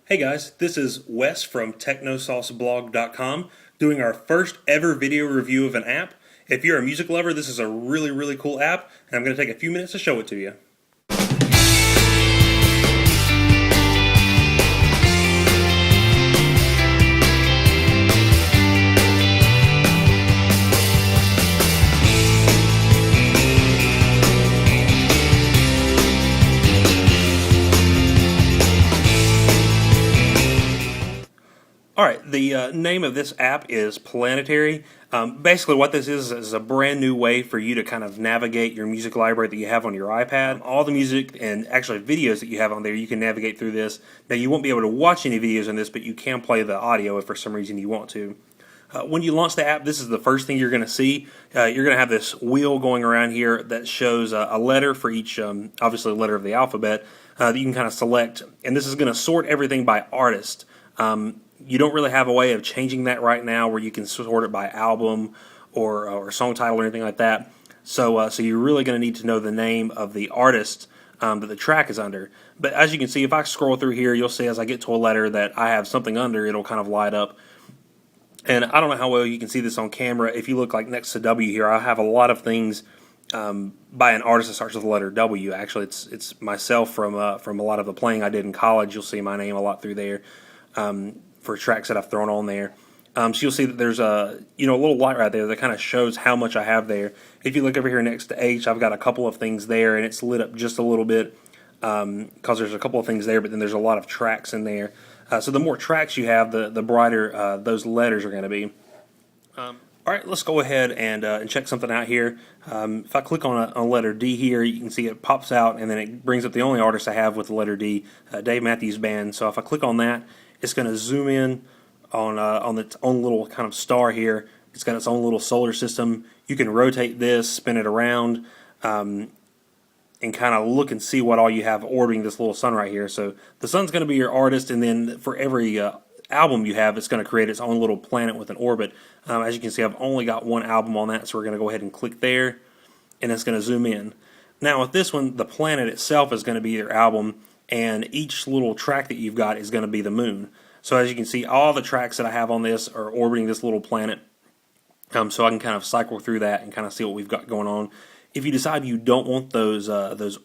Hey guys, this is Wes from TechnoSauceBlog.com doing our first ever video review of an app. If you're a music lover, this is a really cool app, and I'm going to take a few minutes to show it to you. Alright, the name of this app is Planetary. Basically what this is a brand new way for you to kind of navigate your music library that you have on your iPad. All the music and actually videos that you have on there, you can navigate through this. Now you won't be able to watch any videos on this, but you can play the audio if for some reason you want to. When you launch the app, this is the first thing you're going to see. You're going to have this wheel going around here that shows a letter for each, obviously a letter of the alphabet, that you can kind of select. And this is going to sort everything by artist. You don't really have a way of changing that right now where you can sort it by album or song title or anything like that. So you're really going to need to know the name of the artist that the track is under. But as you can see, if I scroll through here, you'll see as I get to a letter that I have something under, it'll kind of light up. And I don't know how well you can see this on camera. If you look like next to W here, I have a lot of things by an artist that starts with the letter W. Actually, it's myself from a lot of the playing I did in college. You'll see my name a lot through there. For tracks that I've thrown on there. So you'll see that there's a little light right there that kind of shows how much I have there. If you look over here next to H, I've got a couple of things there, and it's lit up just a little bit because there's a couple of things there, but then there's a lot of tracks in there. So the more tracks you have, the brighter those letters are going to be. All right, let's go ahead and check something out here. If I click on a letter D here, you can see it pops out, and then it brings up the only artist I have with the letter D, Dave Matthews Band. So if I click on that, it's going to zoom in on its own little kind of star here. It's got its own little solar system. You can rotate this, spin it around, and kind of look and see what all you have orbiting this little sun right here. So the sun's going to be your artist, and then for every album you have, it's going to create its own little planet with an orbit. As you can see, I've only got one album on that, so we're going to go ahead and click there, and it's going to zoom in. Now with this one, the planet itself is going to be your album, and each little track that you've got is going to be the moon. So as you can see, all the tracks that I have on this are orbiting this little planet. So I can kind of cycle through that and kind of see what we've got going on. If you decide you don't want those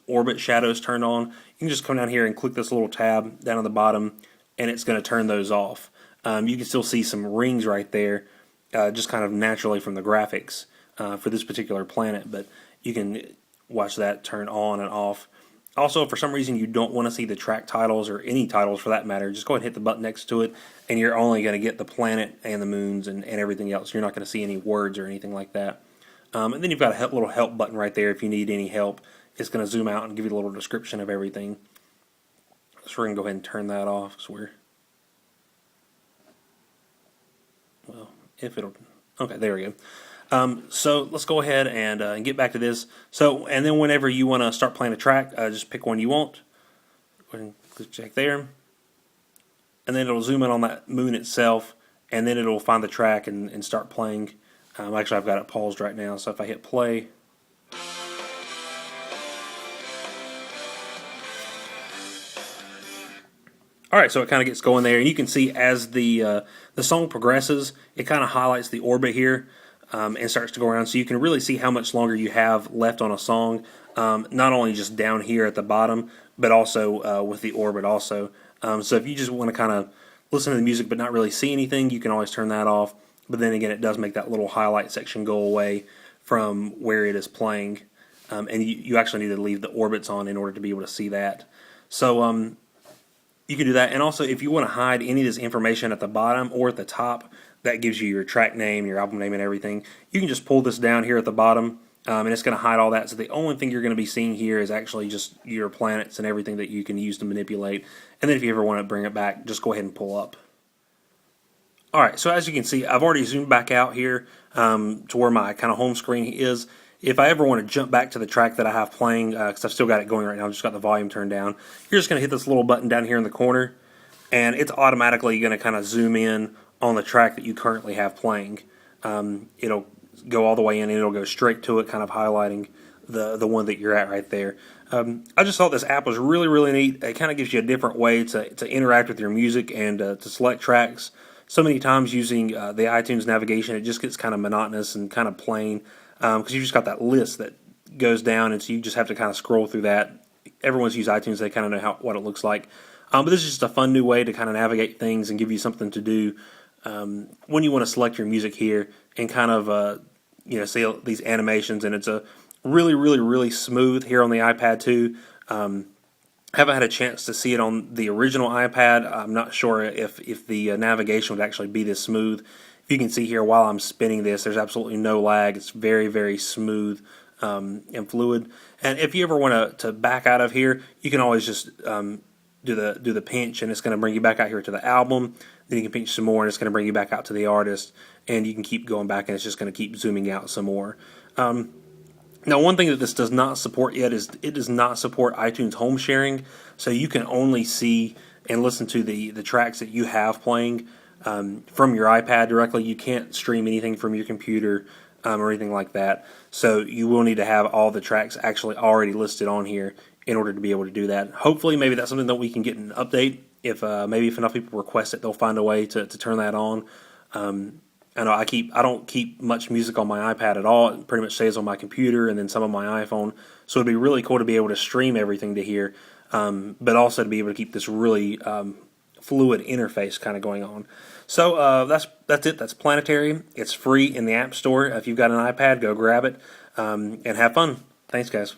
orbit shadows turned on, you can just come down here and click this little tab down at the bottom, and it's going to turn those off. You can still see some rings right there, just kind of naturally from the graphics for this particular planet, but you can watch that turn on and off. Also, if for some reason you don't want to see the track titles or any titles for that matter, just go ahead and hit the button next to it, and you're only going to get the planet and the moons and everything else. You're not going to see any words or anything like that. And then you've got a little help button right there if you need any help. It's going to zoom out and give you a little description of everything. So we're going to go ahead and turn that off. Okay, there we go. So let's go ahead and get back to this. So, and then whenever you want to start playing a track, just pick one you want. Go ahead and click check there. And then it'll zoom in on that moon itself, and then it'll find the track and start playing. Actually, I've got it paused right now, so if I hit play. Alright, so it kind of gets going there, and you can see as the song progresses, it kind of highlights the orbit here. And starts to go around, so you can really see how much longer you have left on a song, not only just down here at the bottom, but also with the orbit also. So if you just want to kind of listen to the music but not really see anything, you can always turn that off. But then again, it does make that little highlight section go away from where it is playing, and you actually need to leave the orbits on in order to be able to see that. So you can do that, and also if you want to hide any of this information at the bottom or at the top, that gives you your track name, your album name, and everything. You can just pull this down here at the bottom, and it's going to hide all that. So the only thing you're going to be seeing here is actually just your planets and everything that you can use to manipulate. And then if you ever want to bring it back, just go ahead and pull up. Alright, so as you can see, I've already zoomed back out here to where my kind of home screen is. If I ever want to jump back to the track that I have playing, because I've still got it going right now, I've just got the volume turned down, you're just going to hit this little button down here in the corner, and it's automatically going to kind of zoom in on the track that you currently have playing. It'll go all the way in, and it'll go straight to it, kind of highlighting the one that you're at right there. I just thought this app was really, really neat. It kind of gives you a different way to interact with your music and to select tracks. So many times using the iTunes navigation, it just gets kind of monotonous and kind of plain because you just got that list that goes down, and so you just have to kind of scroll through that. Everyone's used iTunes; they kind of know what it looks like. But this is just a fun new way to kind of navigate things and give you something to do when you want to select your music here and kind of see these animations. And it's a really, really, really smooth here on the iPad too. Haven't had a chance to see it on the original iPad. I'm not sure if the navigation would actually be this smooth. If you can see here while I'm spinning this, there's absolutely no lag. It's very, very smooth and fluid. And if you ever want to back out of here, you can always just do the pinch, and it's going to bring you back out here to the album. Then you can pinch some more, and it's going to bring you back out to the artist. And you can keep going back, and it's just going to keep zooming out some more. Now, one thing that this does not support yet is it does not support iTunes home sharing, so you can only see and listen to the tracks that you have playing from your iPad directly. You can't stream anything from your computer or anything like that, so you will need to have all the tracks actually already listed on here in order to be able to do that. Hopefully, maybe that's something that we can get an update. If maybe if enough people request it, they'll find a way to turn that on. I know I don't keep much music on my iPad at all. It pretty much stays on my computer and then some on my iPhone. So it'd be really cool to be able to stream everything to here, but also to be able to keep this really fluid interface kind of going on. So that's it. That's Planetary. It's free in the App Store. If you've got an iPad, go grab it and have fun. Thanks, guys.